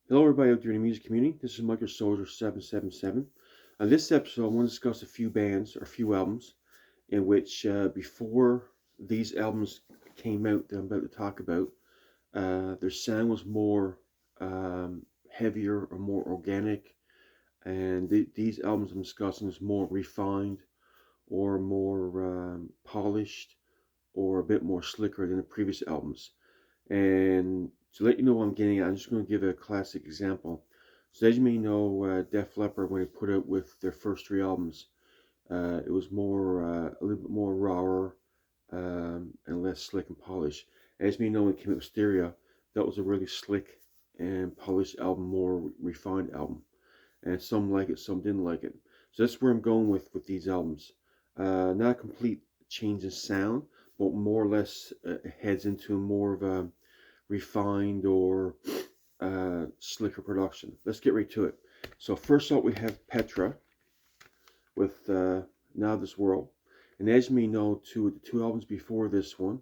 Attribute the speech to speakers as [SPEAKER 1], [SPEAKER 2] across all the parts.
[SPEAKER 1] Hello, everybody out there in the music community. This is Michael Soldier 777. On this episode, I want to discuss a few bands or a few albums in which, before these albums came out that I'm about to talk about, their sound was more heavier or more organic, and these albums I'm discussing is more refined or more polished or a bit more slicker than the previous albums. And to let you know what I'm getting at, I'm just going to give a classic example. So as you may know, Def Leppard, when they put out with their first three albums, it was more a little bit more rawer and less slick and polished. As you may know, when it came out with Stereo, that was a really slick and polished album, more refined album. And some like it, some didn't like it. So that's where I'm going with these albums. Not a complete change in sound, but more or less heads into more of a refined or slicker production. Let's get right to it. So first up, we have Petra with Now This World, and as you may know, the two albums before this one,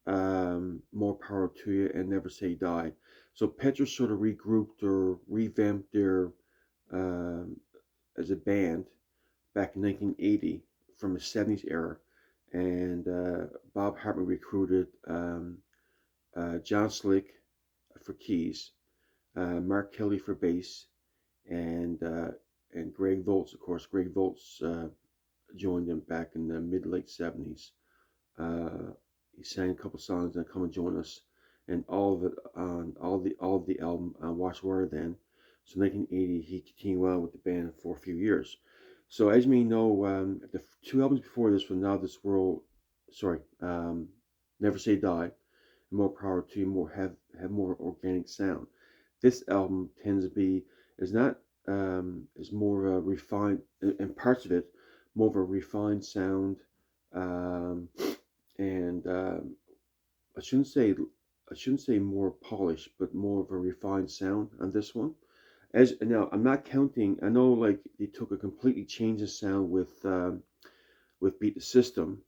[SPEAKER 1] More Power to You and Never Say Die. So Petra sort of regrouped or revamped their um, as a band back in 1980 from the 70s era, and Bob Hartman recruited John Slick for keys, Mark Kelly for bass, and uh, and Greg Voltz, of course. Greg Voltz joined them back in the mid late 70s. Uh, he sang a couple songs and come and join us, and all of it on all of the album Watch Wire then. So 1980, he continued on with the band for a few years. So as you may know, the two albums before this were Now This World, sorry, Never Say Die, More Power to You, more have more organic sound. This album tends to be is not is more of a refined and parts of it more of a refined sound, um, and I shouldn't say I shouldn't say more polished, but more of a refined sound on this one. As now, I'm not counting. I know like they took a completely change of sound with Beat the System,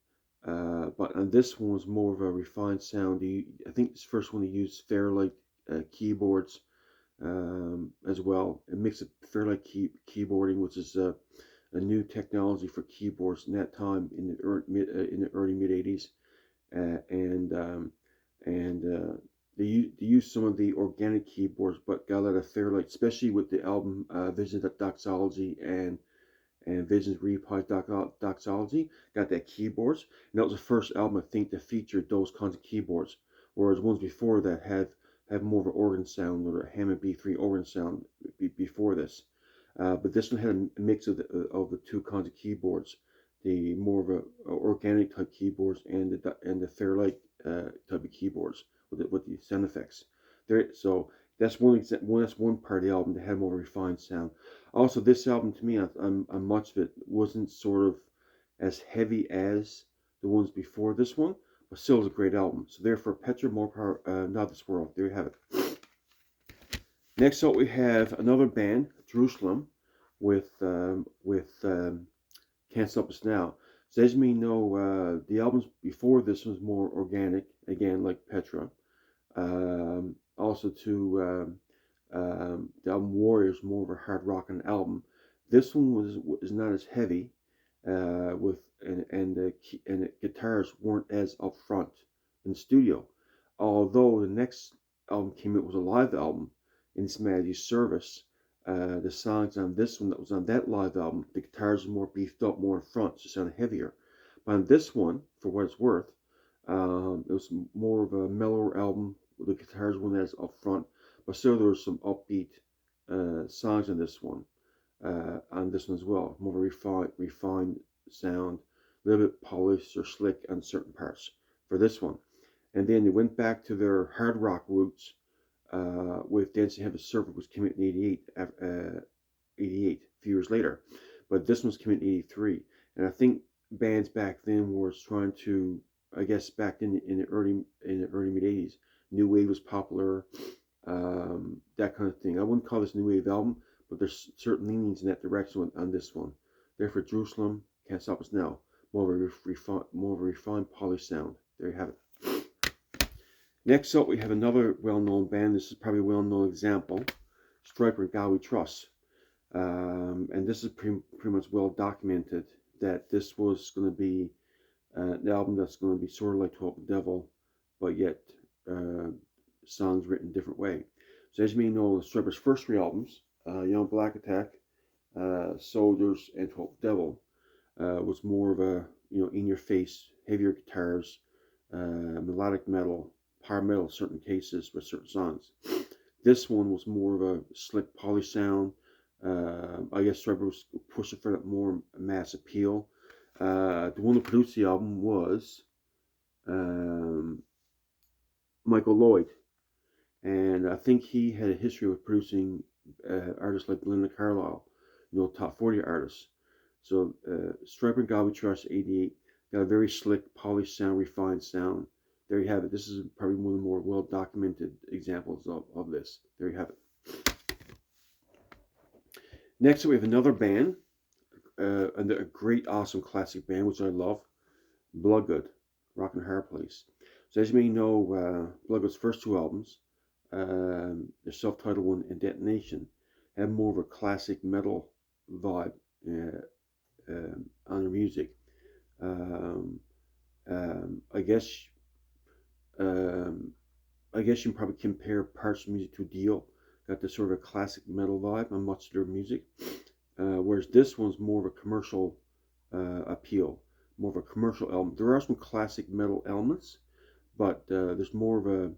[SPEAKER 1] but on this one was more of a refined sound. I think this first one they used Fairlight keyboards as well. A mix of Fairlight keyboarding, which is a new technology for keyboards in that time in the early mid '80s, and they used some of the organic keyboards, but got a lot of Fairlight, especially with the album Visions of Doxology and Visions Reprise Doxology, got that keyboards. And that was the first album I think that featured those kinds of keyboards, whereas ones before that have more of an organ sound or a Hammond B3 organ sound before this. But this one had a mix of the two kinds of keyboards, the more of a organic type keyboards and the Fairlight type of keyboards with the sound effects. So that's one part of the album that had more refined sound. Also, this album to me, on much of it, wasn't sort of as heavy as the ones before this one, but still is a great album. So therefore, Petra, More Power, Not This World. There you have it. Next up, we have another band, Jerusalem, with Can't Stop Us Now. So as you may know, the albums before this was more organic, again like Petra. Also to the album Warriors, more of a hard rocking album. This one is not as heavy, with and the guitars weren't as upfront in the studio. Although the next album came out was a live album in His Majesty's Service. The songs on this one that was on that live album, the guitars were more beefed up, more in front, so it sounded heavier. But on this one, for what it's worth, it was more of a mellower album. The guitars weren't as up front, but still there was some upbeat songs on this one as well. More of a refined sound, a little bit polished or slick on certain parts for this one. And then they went back to their hard rock roots with Dancing Heaven Surfer, which came out in '88, a few years later. But this one's came out in '83, and I think bands back then were trying to, I guess, back in the early mid '80s, new wave was popular, that kind of thing. I wouldn't call this a new wave album, but there's certain leanings in that direction on this one. Therefore, Jerusalem, Can't Stop Us Now, more of a refined, polished sound. There you have it. Next up, we have another well-known band. This is probably a well-known example. Striper and God We Trust. And this is pretty much well documented that this was going to be an album that's going to be sort of like 12 the Devil, but yet songs written a different way. So as you may know, the Striper's first three albums, Young Black Attack, Soldiers, and 12 the Devil, was more of a, in your face, heavier guitars, melodic metal, power metal in certain cases with certain songs. This one was more of a slick, polished sound. I guess Striper was pushing for that more mass appeal. The one who produced the album was Michael Lloyd, and I think he had a history of producing artists like Belinda Carlisle, top 40 artists. So Striper and God We Trust 88 got a very slick, polished sound, refined sound. There you have it. This is probably one of the more well-documented examples of this. There you have it. Next, we have another band, a great, awesome classic band, which I love, Bloodgood, Rock and Hard Place. So as you may know, Bloodgood's first two albums, their self-titled one and Detonation, have more of a classic metal vibe on their music. I guess you can probably compare parts of music to Dio. Got this sort of a classic metal vibe on much of their music, whereas this one's more of a commercial appeal, more of a commercial album. There are some classic metal elements, but there's more of a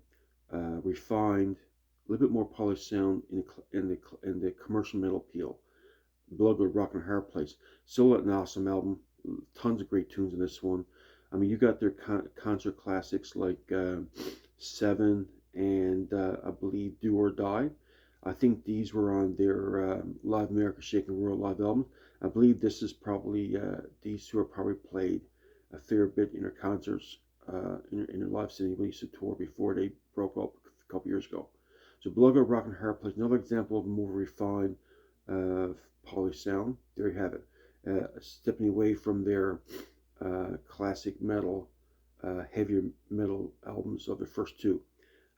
[SPEAKER 1] refined, a little bit more polished sound in the commercial metal appeal. Bloodgood, Rock and Hard Place, still an awesome album. Tons of great tunes in this one. I mean, you got their concert classics like Seven and I believe Do or Die. I think these were on their Live America Shaking World live album. I believe this is probably, these two are probably played a fair bit in their concerts, in their live city when they used to tour before they broke up a couple years ago. So Bloodgood, Rock and Hard Place, another example of a more refined, polished sound. There you have it. Stepping away from their classic metal, heavier metal albums of the first two.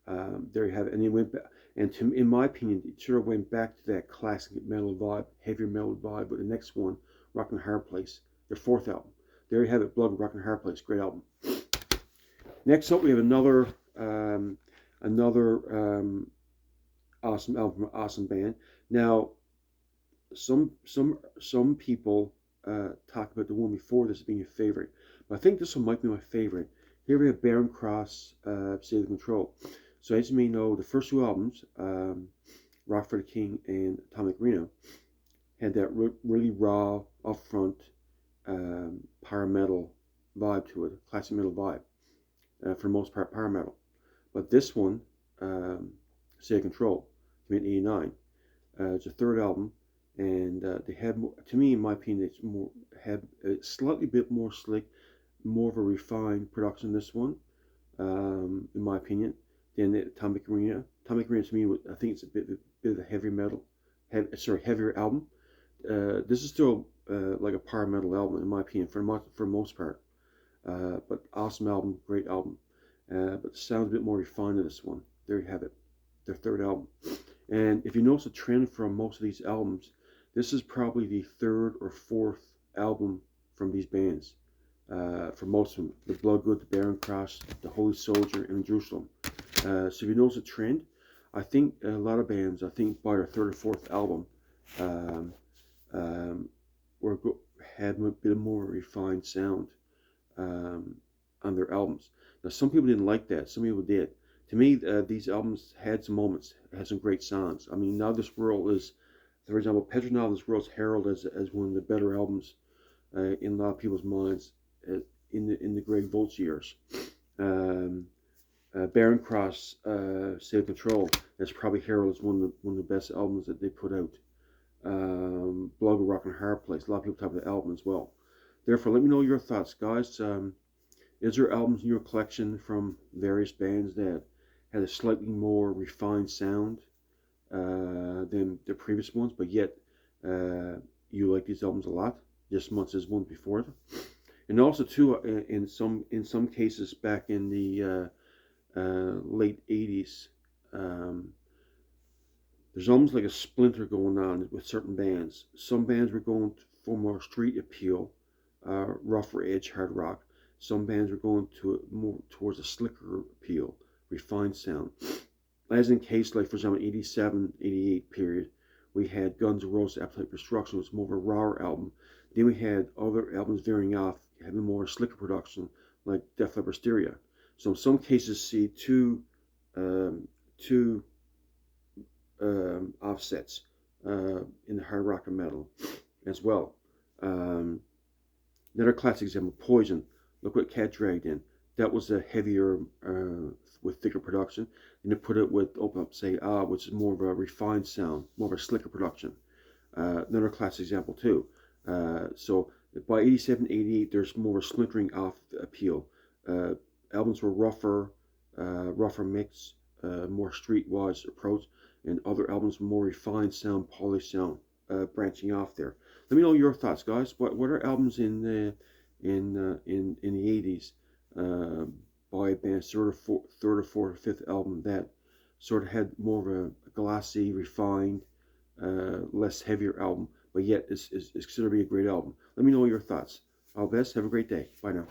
[SPEAKER 1] There you have it. And they went back, and in my opinion, it sort of went back to that classic metal vibe, heavier metal vibe. But the next one, Rock and Hard Place, their fourth album. There you have it, Blood, Rock and Hard Place, great album. Next up, we have another awesome album from an awesome band. Now, some people talk about the one before this being a favorite, but I think this one might be my favorite. Here we have Barren Cross, State of Control. So as you may know, the first two albums, Rock for the King and Atomic Arena, had that really raw, upfront, power metal vibe to it, classic metal vibe, for the most part power metal. But this one, State of Control, came in '89. It's a third album, and they had, to me, in my opinion, had a slightly bit more slick, more of a refined production in this one, in my opinion, than the Atomic Arena. Atomic Arena, to me, I think it's a bit of a heavier album. This is still like a power metal album, in my opinion, for the most part. But awesome album, great album. But the sound's a bit more refined in this one. There you have it, their third album. And if you notice a trend from most of these albums, this is probably the third or fourth album from these bands. For most of them, the Bloodgood, the Barren Cross, the Holy Soldier, and Jerusalem. So if you notice a trend, I think a lot of bands, I think by their third or fourth album, had a bit more refined sound on their albums. Now, some people didn't like that. Some people did. To me, these albums had some moments, had some great songs. I mean, Now This World is, for example, Petra Now This World is heralded as one of the better albums in a lot of people's minds in the Greg Voltz years. Barren Cross, State of Control, is probably heralded as one of the best albums that they put out. Bloodgood, Rock and Hard Place, a lot of people talk about the album as well. Therefore, let me know your thoughts, guys. Is there albums in your collection from various bands that had a slightly more refined sound than the previous ones, but yet you like these albums a lot, just as much as one before them? And also, too, in some cases back in the late '80s, there's almost like a splinter going on with certain bands. Some bands were going for more street appeal, rougher edge hard rock. Some bands were going to more towards a slicker appeal, refined sound. As in case, like for example, 87, 88 period, we had Guns N' Roses, Appetite for Destruction, was more of a rawer album. Then we had other albums veering off, having more slicker production, like Def Leppard Hysteria. So in some cases, see two offsets in the hard rock and metal as well. Another classic example, Poison. Look what Cat dragged in. That was a heavier, with thicker production. And to put it with Open Up Say Ah, which is more of a refined sound, more of a slicker production. Another classic example too. So by 87, 88, there's more of a splintering off appeal. Albums were rougher mix, more streetwise approach, and other albums more refined sound, polished sound, branching off there. Let me know your thoughts, guys. What are albums in the 80s by bands, third or fourth or fifth album that sort of had more of a glossy, refined, less heavier album, but yet is considered to be a great album. Let me know your thoughts. All best. Have a great day. Bye now.